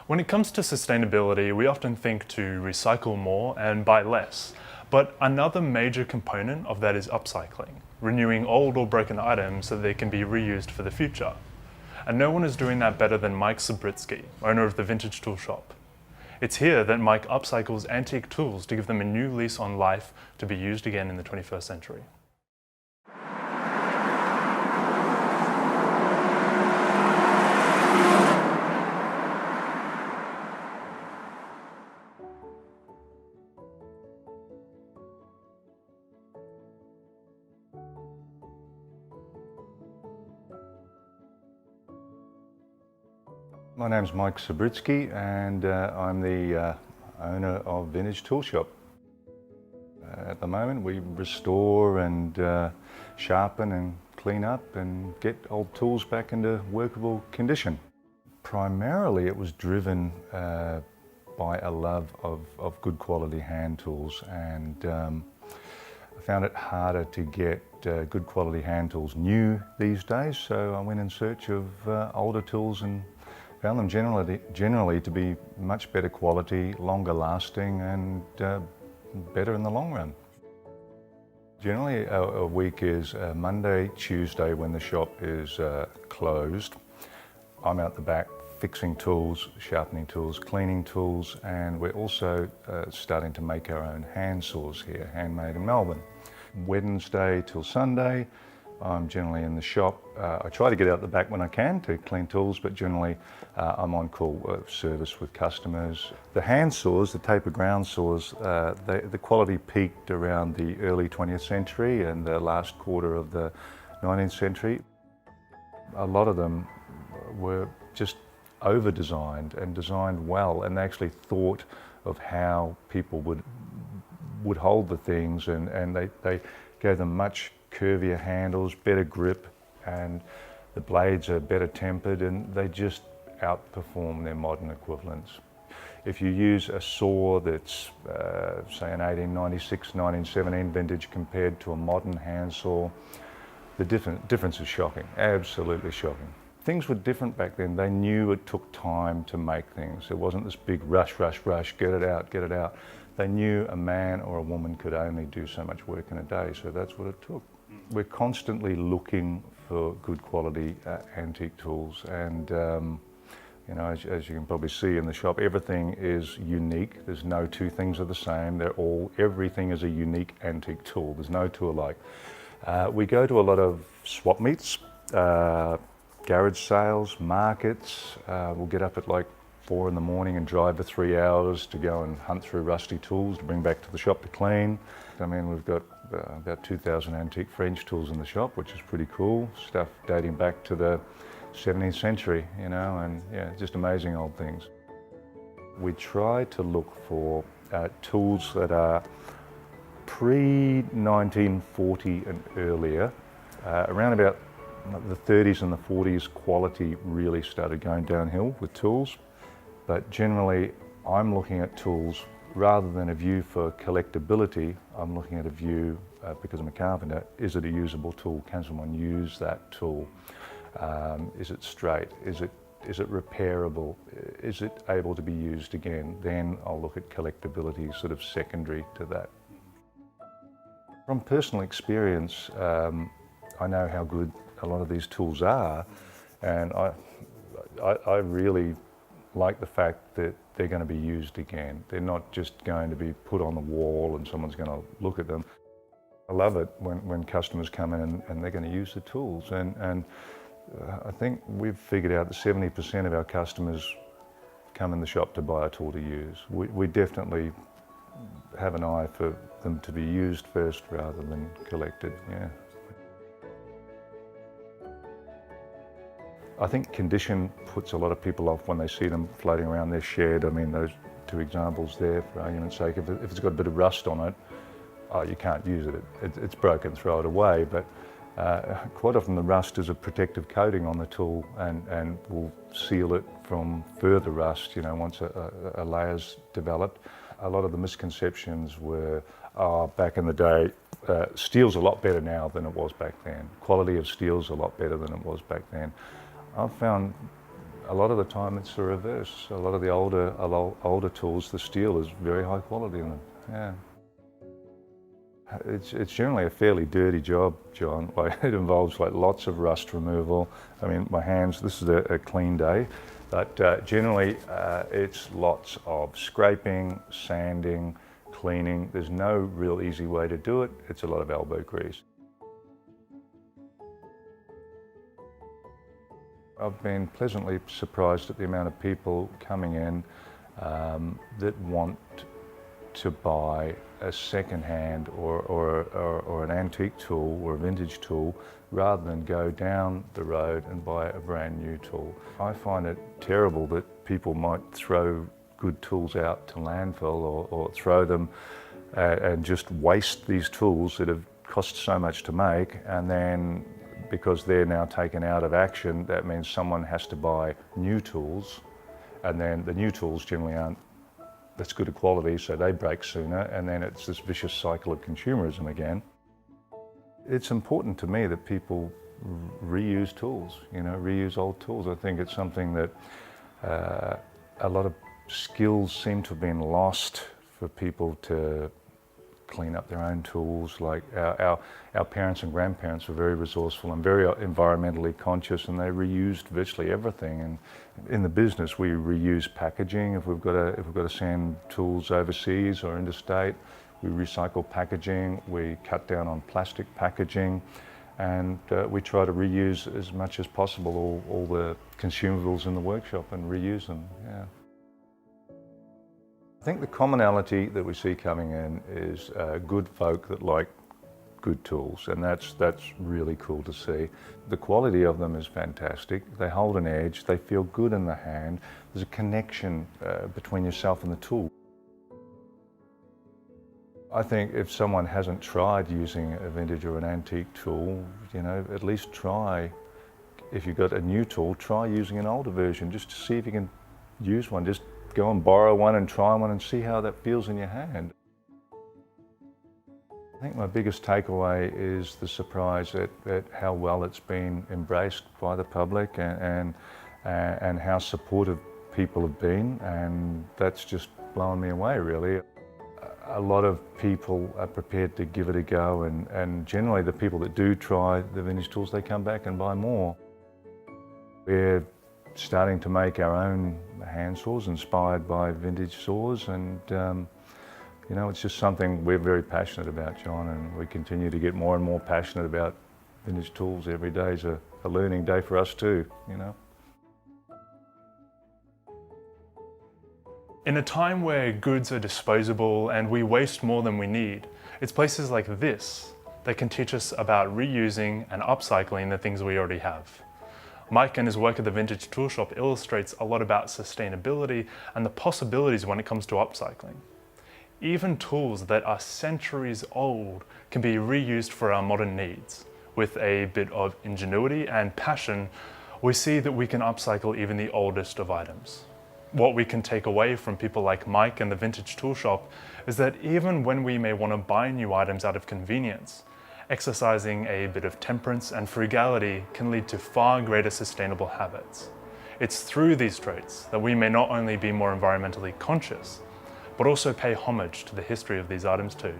When it comes to sustainability, we often think to recycle more and buy less. But another major component of that is upcycling, renewing old or broken items so they can be reused for the future. And no one is doing that better than Mike Subritsky, owner of the Vintage Tool Shop. It's here that Mike upcycles antique tools to give them a new lease on life to be used again in the 21st century. My name's Mike Subritsky and I'm the owner of Vintage Tool Shop. At the moment we restore and sharpen and clean up and get old tools back into workable condition. Primarily it was driven by a love of good quality hand tools, and I found it harder to get good quality hand tools new these days, so I went in search of older tools and found them generally to be much better quality, longer lasting and better in the long run. Generally a week is Monday, Tuesday when the shop is closed. I'm out the back fixing tools, sharpening tools, cleaning tools, and we're also starting to make our own hand saws here, handmade in Melbourne. Wednesday till Sunday I'm generally in the shop. I try to get out the back when I can to clean tools, but generally I'm on call service with customers. The hand saws, the taper ground saws, the quality peaked around the early 20th century and the last quarter of the 19th century. A lot of them were just over-designed and designed well, and they actually thought of how people would hold the things, and they gave them much curvier handles, better grip, and the blades are better tempered, and they just outperform their modern equivalents. If you use a saw that's say an 1896, 1917 vintage compared to a modern hand saw, the difference is shocking, absolutely shocking. Things were different back then. They knew it took time to make things. It wasn't this big rush, rush, rush, get it out, get it out. They knew a man or a woman could only do so much work in a day, so that's what it took. We're constantly looking for good quality antique tools, and you know, as you can probably see in the shop, everything is unique. There's no two things are the same. Everything is a unique antique tool. There's no two alike. We go to a lot of swap meets, garage sales, markets. We'll get up at like 4 in the morning and drive for 3 hours to go and hunt through rusty tools to bring back to the shop to clean. I mean, we've got about 2,000 antique French tools in the shop, which is pretty cool. Stuff dating back to the 17th century, you know, and yeah, just amazing old things. We try to look for tools that are pre-1940 and earlier. Around about the 30s and the 40s, quality really started going downhill with tools. But generally, I'm looking at tools rather than a view for collectability. I'm looking at a view, because I'm a carpenter, is it a usable tool? Can someone use that tool? Is it straight? Is it repairable? Is it able to be used again? Then I'll look at collectability, sort of secondary to that. From personal experience, I know how good a lot of these tools are, and I really like the fact that they're going to be used again. They're not just going to be put on the wall and someone's going to look at them. I love it when customers come in and they're going to use the tools, and I think we've figured out that 70% of our customers come in the shop to buy a tool to use. We definitely have an eye for them to be used first rather than collected, yeah. I think condition puts a lot of people off when they see them floating around their shed. I mean, those two examples there, for argument's sake, if it's got a bit of rust on it, oh, you can't use it. It's broken, throw it away. But quite often the rust is a protective coating on the tool and will seal it from further rust, you know, once a layer's developed. A lot of the misconceptions were, back in the day, steel's a lot better now than it was back then. Quality of steel's a lot better than it was back then. I've found A lot of the time it's the reverse. A lot of the older tools, the steel is very high quality in them. Yeah. It's generally a fairly dirty job, John. Like, it involves like lots of rust removal. I mean, my hands, this is a clean day, but generally it's lots of scraping, sanding, cleaning. There's no real easy way to do it. It's a lot of elbow grease. I've been pleasantly surprised at the amount of people coming in that want to buy a second-hand or an antique tool or a vintage tool rather than go down the road and buy a brand new tool. I find it terrible that people might throw good tools out to landfill or throw them and just waste these tools that have cost so much to make, and then because they're now taken out of action, that means someone has to buy new tools, and then the new tools generally aren't that's good quality, so they break sooner, and then it's this vicious cycle of consumerism again. It's important to me that people reuse tools, reuse old tools. I think it's something that a lot of skills seem to have been lost for people to clean up their own tools. Like our parents and grandparents were very resourceful and very environmentally conscious, and they reused virtually everything. And in the business, we reuse packaging. If we've got to send tools overseas or interstate, we recycle packaging. We cut down on plastic packaging, and we try to reuse as much as possible all the consumables in the workshop and reuse them. Yeah. I think the commonality that we see coming in is good folk that like good tools, and that's really cool to see. The quality of them is fantastic. They hold an edge, they feel good in the hand. There's a connection between yourself and the tool. I think if someone hasn't tried using a vintage or an antique tool, at least try, if you've got a new tool, try using an older version just to see if you can use one. Just go and borrow one and try one and see how that feels in your hand. I think my biggest takeaway is the surprise at how well it's been embraced by the public and how supportive people have been, and that's just blown me away, really. A lot of people are prepared to give it a go, and generally the people that do try the vintage tools, they come back and buy more. We're starting to make our own hand saws inspired by vintage saws, and it's just something we're very passionate about, John, and we continue to get more and more passionate about vintage tools. Every day is a learning day for us too, In a time where goods are disposable and we waste more than we need, it's places like this that can teach us about reusing and upcycling the things we already have. Mike and his work at the Vintage Tool Shop illustrates a lot about sustainability and the possibilities when it comes to upcycling. Even tools that are centuries old can be reused for our modern needs. With a bit of ingenuity and passion, we see that we can upcycle even the oldest of items. What we can take away from people like Mike and the Vintage Tool Shop is that even when we may want to buy new items out of convenience, exercising a bit of temperance and frugality can lead to far greater sustainable habits. It's through these traits that we may not only be more environmentally conscious, but also pay homage to the history of these items too.